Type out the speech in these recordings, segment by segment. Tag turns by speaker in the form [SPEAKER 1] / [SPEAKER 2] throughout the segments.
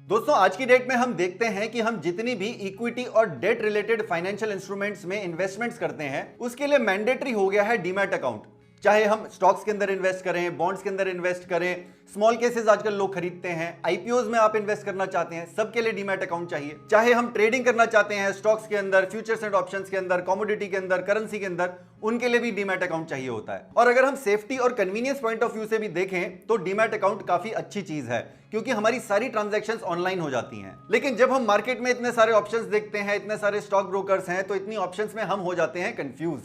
[SPEAKER 1] दोस्तों आज की डेट में हम देखते हैं कि हम जितनी भी इक्विटी और डेट रिलेटेड फाइनेंशियल इंस्ट्रूमेंट्स में इन्वेस्टमेंट्स करते हैं उसके लिए मैंडेटरी हो गया है डीमैट अकाउंट। चाहे हम स्टॉक्स के अंदर इन्वेस्ट करें, बॉन्ड्स के अंदर इन्वेस्ट करें, स्मॉल केसेस आजकल लोग खरीदते हैं, आईपीओज में आप इन्वेस्ट करना चाहते हैं, सबके लिए डीमैट अकाउंट चाहिए। चाहे हम ट्रेडिंग करना चाहते हैं स्टॉक्स के अंदर, फ्यूचर्स एंड ऑप्शंस के अंदर, कमोडिटी के अंदर, करेंसी के अंदर, उनके लिए भी डीमैट अकाउंट चाहिए होता है। और अगर हम सेफ्टी और कन्वीनियंस पॉइंट ऑफ व्यू से भी देखें तो डीमैट अकाउंट काफी अच्छी चीज है क्योंकि हमारी सारी ट्रांजैक्शंस ऑनलाइन हो जाती हैं। लेकिन जब हम मार्केट में इतने सारे ऑप्शंस देखते हैं, इतने सारे स्टॉक ब्रोकर्स हैं, तो इतनी ऑप्शंस में हम हो जाते हैं कंफ्यूज,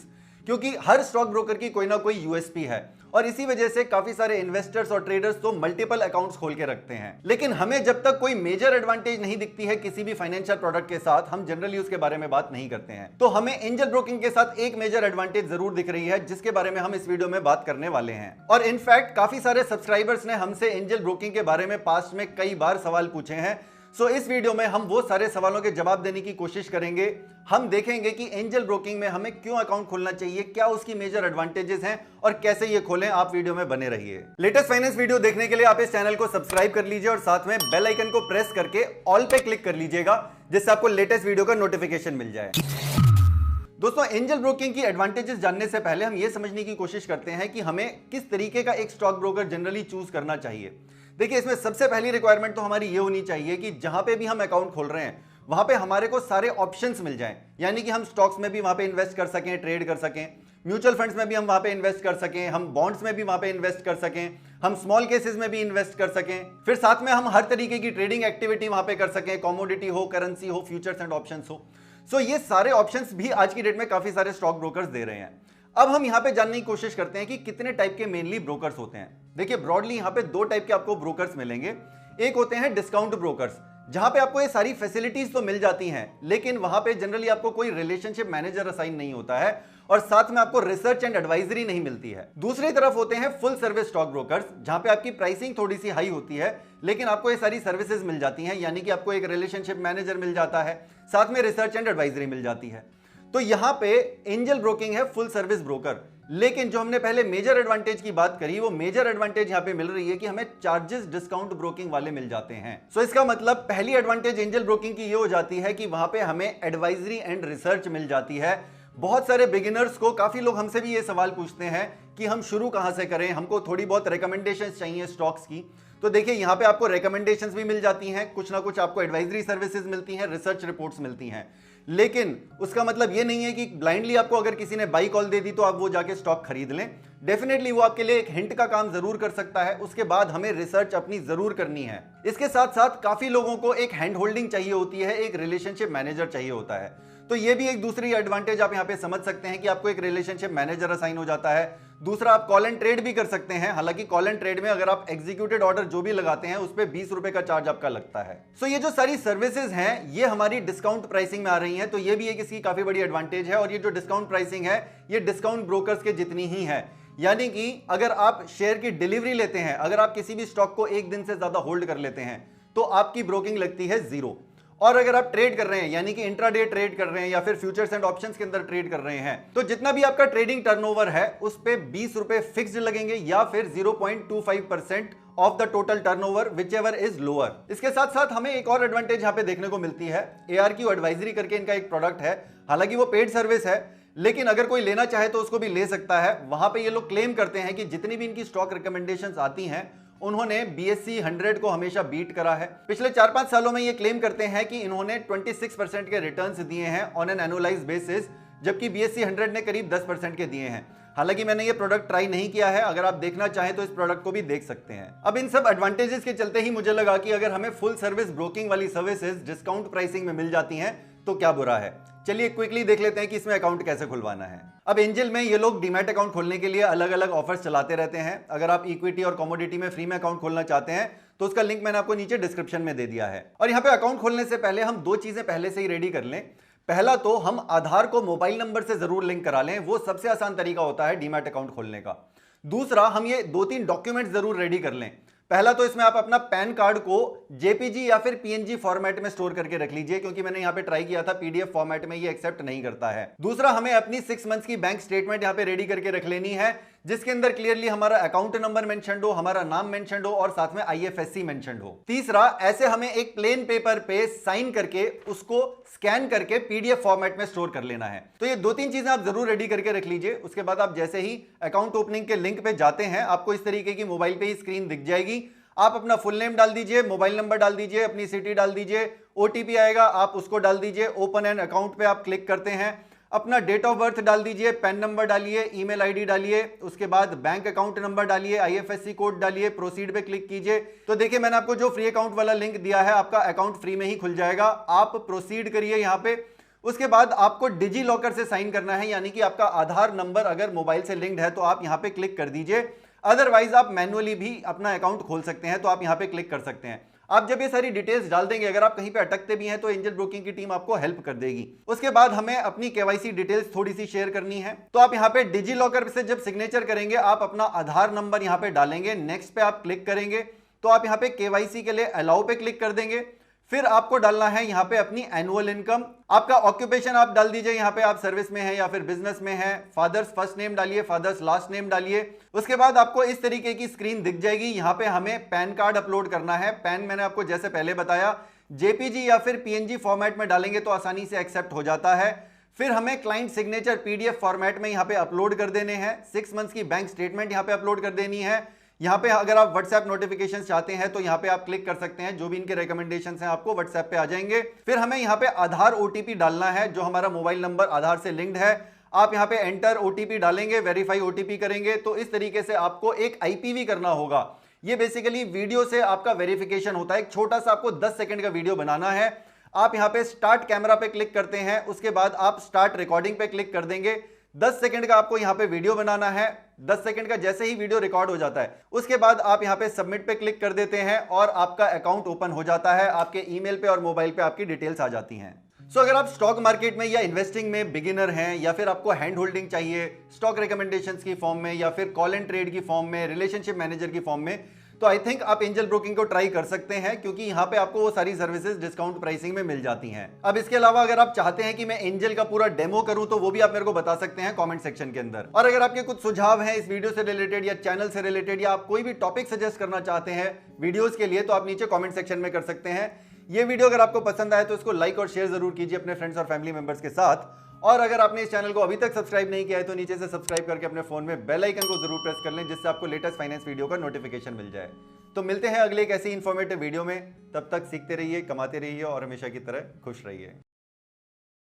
[SPEAKER 1] क्योंकि हर स्टॉक ब्रोकर की कोई ना कोई यूएसपी है और इसी वजह से काफी सारे इन्वेस्टर्स और ट्रेडर्स तो मल्टीपल अकाउंट्स खोल के रखते हैं। लेकिन हमें जब तक कोई मेजर एडवांटेज नहीं दिखती है किसी भी फाइनेंशियल प्रोडक्ट के साथ, हम जनरली उसके बारे में बात नहीं करते हैं। तो हमें एंजल ब्रोकिंग के साथ एक मेजर एडवांटेज जरूर दिख रही है जिसके बारे में हम इस वीडियो में बात करने वाले हैं। और इनफैक्ट काफी सारे सब्सक्राइबर्स ने हमसे एंजल ब्रोकिंग के बारे में पास्ट में कई बार सवाल पूछे हैं। सो इस वीडियो में हम वो सारे सवालों के जवाब देने की कोशिश करेंगे। हम देखेंगे कि एंजल ब्रोकिंग में हमें क्यों अकाउंट खोलना चाहिए, क्या उसकी मेजर एडवांटेजेस हैं और कैसे ये खोलें। आप वीडियो में बने रहिए। लेटेस्ट फाइनेंस वीडियो देखने के लिए आप इस चैनल को सब्सक्राइब कर लीजिए और साथ में बेल आइकन को प्रेस करके ऑल पे क्लिक कर लीजिएगा जिससे आपको लेटेस्ट वीडियो का नोटिफिकेशन मिल जाए। दोस्तों एंजल ब्रोकिंग की एडवांटेजेस जानने से पहले हम ये समझने की कोशिश करते हैं कि हमें किस तरीके का एक स्टॉक ब्रोकर जनरली चूज करना चाहिए। देखिए इसमें सबसे पहली रिक्वायरमेंट तो हमारी ये होनी चाहिए कि जहां पे भी हम अकाउंट खोल रहे हैं वहां पे हमारे को सारे ऑप्शंस मिल जाएं, यानी कि हम स्टॉक्स में भी वहां पे इन्वेस्ट कर सकें, ट्रेड कर सकें, म्यूचुअल फंड्स में भी हम वहां पे इन्वेस्ट कर सकें, हम बॉन्ड्स में भी वहां पे इन्वेस्ट कर सकें, हम स्मॉल केसेस में भी इन्वेस्ट कर सकें, फिर साथ में हम हर तरीके की ट्रेडिंग एक्टिविटी वहां पे कर सकें, कमोडिटी हो, करेंसी हो, फ्यूचर्स एंड ऑप्शंस हो। सो ये सारे ऑप्शंस भी आज की डेट में काफी सारे स्टॉक ब्रोकर्स दे रहे हैं। अब हम यहां पे जानने की कोशिश करते हैं कि कितने टाइप के मेनली ब्रोकर्स होते हैं। देखिए ब्रॉडली यहां पे दो टाइप के आपको ब्रोकर्स मिलेंगे। एक होते हैं डिस्काउंट ब्रोकर्स, जहां पे आपको ये सारी फैसिलिटीज तो मिल जाती हैं लेकिन वहां पे जनरली आपको कोई रिलेशनशिप मैनेजर असाइन नहीं होता है और साथ में आपको रिसर्च एंड एडवाइजरी नहीं मिलती है। दूसरी तरफ होते हैं फुल सर्विस स्टॉक ब्रोकर्स, जहां पे आपकी प्राइसिंग थोड़ी सी हाई होती है लेकिन आपको ये सारी सर्विसेज मिल जाती हैं, यानी कि आपको एक रिलेशनशिप मैनेजर मिल जाता है, साथ में रिसर्च एंड एडवाइजरी मिल जाती है। तो यहां पे एंजल ब्रोकिंग है फुल सर्विस ब्रोकर। लेकिन जो हमने पहले मेजर एडवांटेज की बात करी, वो मेजर एडवांटेज यहां पे मिल रही है कि हमें चार्जेस डिस्काउंट ब्रोकिंग वाले मिल जाते हैं। सो इसका मतलब पहली एडवांटेज एंजल ब्रोकिंग की ये हो जाती है कि वहां पे हमें एडवाइजरी एंड रिसर्च मिल जाती है। बहुत सारे बिगिनर्स को, काफी लोग हमसे भी ये सवाल पूछते हैं कि हम शुरू कहां से करें, हमको थोड़ी बहुत रिकमेंडेशंस चाहिए स्टॉक्स की। तो देखिए यहां पे आपको रिकमेंडेशंस भी मिल जाती हैं, कुछ ना कुछ आपको एडवाइजरी सर्विसेज मिलती हैं, रिसर्च रिपोर्ट्स मिलती हैं। लेकिन उसका मतलब ये नहीं है कि ब्लाइंडली आपको अगर किसी ने बाई कॉल दे दी तो आप वो जाके स्टॉक खरीद लें। डेफिनेटली वो आपके लिए एक हिंट का काम जरूर कर सकता है, उसके बाद हमें रिसर्च अपनी जरूर करनी है। इसके साथ साथ काफी लोगों को एक हैंड होल्डिंग चाहिए होती है, एक रिलेशनशिप मैनेजर चाहिए होता है। तो ये भी एक दूसरी एडवांटेज आप यहाँ पे समझ सकते हैं कि आपको एक रिलेशनशिप मैनेजर असाइन हो जाता है। दूसरा, आप कॉल एंड ट्रेड भी कर सकते हैं। हालांकि कॉल एंड ट्रेड में अगर आप एग्जीक्यूटेड ऑर्डर जो भी लगाते हैं उस पे 20 रुपए का चार्ज आपका लगता है। सो ये जो सारी सर्विसेज हैं ये हमारी डिस्काउंट प्राइसिंग में आ रही हैं, तो ये भी एक इसकी काफी बड़ी एडवांटेज है। और ये जो डिस्काउंट प्राइसिंग है ये डिस्काउंट ब्रोकर्स के जितनी ही है, यानी कि अगर आप शेयर की डिलीवरी लेते हैं, अगर आप किसी भी स्टॉक को एक दिन से ज्यादा होल्ड कर लेते हैं तो आपकी ब्रोकिंग लगती है 0। और अगर आप ट्रेड कर रहे हैं, यानी कि इंट्राडे ट्रेड कर रहे हैं या फिर फ्यूचर्स एंड ऑप्शंस के अंदर ट्रेड कर रहे हैं, तो जितना भी आपका ट्रेडिंग टर्नओवर है उस पे 20 रुपए फिक्स्ड लगेंगे या फिर 0.25% of the total turnover, whichever is lower. इसके साथ साथ हमें एक और एडवांटेज यहां पे देखने को मिलती है। ARQ एडवाइजरी करके इनका एक प्रोडक्ट है, हालांकि वो पेड सर्विस है लेकिन अगर कोई लेना चाहे तो उसको भी ले सकता है। वहां पे ये लोग क्लेम करते हैं कि जितनी भी इनकी स्टॉक रिकमेंडेशंस आती हैं उन्होंने BSE 100 को हमेशा बीट करा है। पिछले 4-5 सालों में ये क्लेम करते हैं कि इन्होंने 26% के रिटर्न्स दिए हैं ऑन एन एनुअलाइज्ड बेसिस, जबकि BSE 100 ने करीब 10% के दिए हैं। हालांकि मैंने ये प्रोडक्ट ट्राई नहीं किया है, अगर आप देखना चाहें तो इस प्रोडक्ट को भी देख सकते हैं। अब इन सब एडवांटेजेस के चलते ही मुझे लगा कि अगर हमें फुल सर्विस ब्रोकिंग वाली सर्विसेज डिस्काउंट प्राइसिंग में मिल जाती हैं तो क्या बुरा है। चलिए क्विकली देख लेते हैं कि इसमें अकाउंट कैसे खुलवाना है। अब एंजल में ये लोग डीमैट अकाउंट खोलने के लिए अलग अलग ऑफर्स चलाते रहते हैं। अगर आप इक्विटी और कमोडिटी में फ्री में अकाउंट खोलना चाहते हैं तो उसका लिंक मैंने आपको नीचे डिस्क्रिप्शन में दे दिया है। और यहाँ पे अकाउंट खोलने से पहले हम दो चीजें पहले से ही रेडी कर लें। पहला तो हम आधार को मोबाइल नंबर से जरूर लिंक करा लें, वो सबसे आसान तरीका होता है डीमैट अकाउंट खोलने का। दूसरा, हम ये 2-3 डॉक्यूमेंट जरूर रेडी कर लें। पहला तो इसमें आप अपना पैन कार्ड को जेपीजी या फिर पीएनजी फॉर्मेट में स्टोर करके रख लीजिए, क्योंकि मैंने यहां पे ट्राई किया था, पीडीएफ फॉर्मेट में ये एक्सेप्ट नहीं करता है। दूसरा, हमें अपनी 6 मंथ्स की बैंक स्टेटमेंट यहां पे रेडी करके रख लेनी है। जिसके अंदर क्लियरली हमारा अकाउंट नंबर मेंशन्ड हो, हमारा नाम मेंशन्ड हो और साथ में आईएफएससी मेंशन्ड हो। तीसरा, ऐसे हमें एक प्लेन पेपर पे साइन करके उसको स्कैन करके पीडीएफ फॉर्मेट में स्टोर कर लेना है। तो ये 2-3 चीजें आप जरूर रेडी करके रख लीजिए। उसके बाद आप जैसे ही अकाउंट ओपनिंग के लिंक पे जाते हैं, आपको इस तरीके की मोबाइल पे ही स्क्रीन दिख जाएगी। आप अपना फुल नेम डाल दीजिए, मोबाइल नंबर डाल दीजिए, अपनी सिटी डाल दीजिए, ओटीपी आएगा आप उसको डाल दीजिए। ओपन एन अकाउंट पे आप क्लिक करते हैं, अपना डेट ऑफ बर्थ डाल दीजिए, पैन नंबर डालिए, ईमेल आईडी डालिए, उसके बाद बैंक अकाउंट नंबर डालिए, आईएफएससी कोड डालिए, प्रोसीड पे क्लिक कीजिए। तो देखिए मैंने आपको जो फ्री अकाउंट वाला लिंक दिया है, आपका अकाउंट फ्री में ही खुल जाएगा। आप प्रोसीड करिए यहां पे। उसके बाद आपको डिजी लॉकर से साइन करना है, यानी कि आपका आधार नंबर अगर मोबाइल से लिंक्ड है तो आप यहां पे क्लिक कर दीजिए। अदरवाइज आप मैन्युअली भी अपना अकाउंट खोल सकते हैं, तो आप यहां पे क्लिक कर सकते हैं। आप जब ये सारी डिटेल्स डाल देंगे, अगर आप कहीं पे अटकते भी हैं तो एंजल ब्रोकिंग की टीम आपको हेल्प कर देगी। उसके बाद हमें अपनी केवाईसी डिटेल्स थोड़ी सी शेयर करनी है। तो आप यहां पे डिजी लॉकर से जब सिग्नेचर करेंगे, आप अपना आधार नंबर यहां पे डालेंगे, नेक्स्ट पे आप क्लिक करेंगे तो आप यहां पे केवाईसी के लिए अलाउ पे क्लिक कर देंगे। फिर आपको डालना है यहां पे अपनी एनुअल इनकम, आपका ऑक्यूपेशन आप डाल दीजिए, यहां पे आप सर्विस में हैं या फिर बिजनेस में हैं। फादर्स फर्स्ट नेम डालिए, फादर्स लास्ट नेम डालिए। उसके बाद आपको इस तरीके की स्क्रीन दिख जाएगी। यहां पे हमें पैन कार्ड अपलोड करना है। पैन मैंने आपको जैसे पहले बताया जेपीजी या फिर पीएनजी फॉर्मेट में डालेंगे तो आसानी से एक्सेप्ट हो जाता है। फिर हमें क्लाइंट सिग्नेचर पीडीएफ फॉर्मेट में यहां पे अपलोड कर देने हैं। 6 मंथ्स की बैंक स्टेटमेंट यहां पे अपलोड कर देनी है। यहां पे अगर आप व्हाट्सएप नोटिफिकेशंस चाहते हैं तो यहां पे आप क्लिक कर सकते हैं, जो भी इनके रिकमेंडेशंस हैं आपको व्हाट्सएप पे आ जाएंगे। फिर हमें यहां पे आधार ओटीपी डालना है, जो हमारा मोबाइल नंबर आधार से लिंक्ड है। आप यहां पे एंटर ओटीपी डालेंगे, वेरीफाई ओटीपी करेंगे। तो इस तरीके से आपको एक आईपीवी करना होगा। ये बेसिकली वीडियो से आपका वेरिफिकेशन होता है। एक छोटा सा आपको 10 सेकंड का वीडियो बनाना है। आप यहां पे स्टार्ट कैमरा पे क्लिक करते हैं, उसके बाद आप स्टार्ट रिकॉर्डिंग पे क्लिक कर देंगे। 10 सेकंड का आपको यहां पे वीडियो बनाना है। 10 सेकंड का जैसे ही वीडियो रिकॉर्ड हो जाता है, उसके बाद आप यहां पे सबमिट पे क्लिक कर देते हैं और आपका अकाउंट ओपन हो जाता है। आपके ईमेल पे और मोबाइल पे आपकी डिटेल्स आ जाती हैं। सो अगर आप स्टॉक मार्केट में या इन्वेस्टिंग में बिगिनर हैं, या फिर आपको हैंड होल्डिंग चाहिए स्टॉक रिकमेंडेशंस की फॉर्म में, या फिर कॉल एंड ट्रेड की फॉर्म में, रिलेशनशिप मैनेजर की फॉर्म में, तो आई थिंक आप एंजल ब्रोकिंग को ट्राई कर सकते हैं, क्योंकि यहां पे आपको वो सारी सर्विसेज डिस्काउंट प्राइसिंग में मिल जाती हैं। अब इसके अलावा अगर आप चाहते हैं कि मैं एंजल का पूरा डेमो करूं, तो वो भी आप मेरे को बता सकते हैं कमेंट सेक्शन के अंदर। और अगर आपके कुछ सुझाव हैं इस वीडियो से रिलेटेड या चैनल से रिलेटेड, या आप कोई भी टॉपिक सजेस्ट करना चाहते हैं वीडियोस के लिए, तो आप नीचे कमेंट सेक्शन में कर सकते हैं। ये वीडियो अगर आपको पसंद आए तो इसको लाइक और शेयर जरूर कीजिए अपने फ्रेंड्स और फैमिली मेंबर्स के साथ। और अगर आपने इस चैनल को अभी तक सब्सक्राइब नहीं किया है तो नीचे से सब्सक्राइब करके अपने फोन में बेल आइकन को जरूर प्रेस कर लें, जिससे आपको लेटेस्ट फाइनेंस वीडियो का नोटिफिकेशन मिल जाए। तो मिलते हैं अगले एक ऐसी इंफॉर्मेटिव वीडियो में। तब तक सीखते रहिए, कमाते रहिए और हमेशा की तरह खुश रहिए।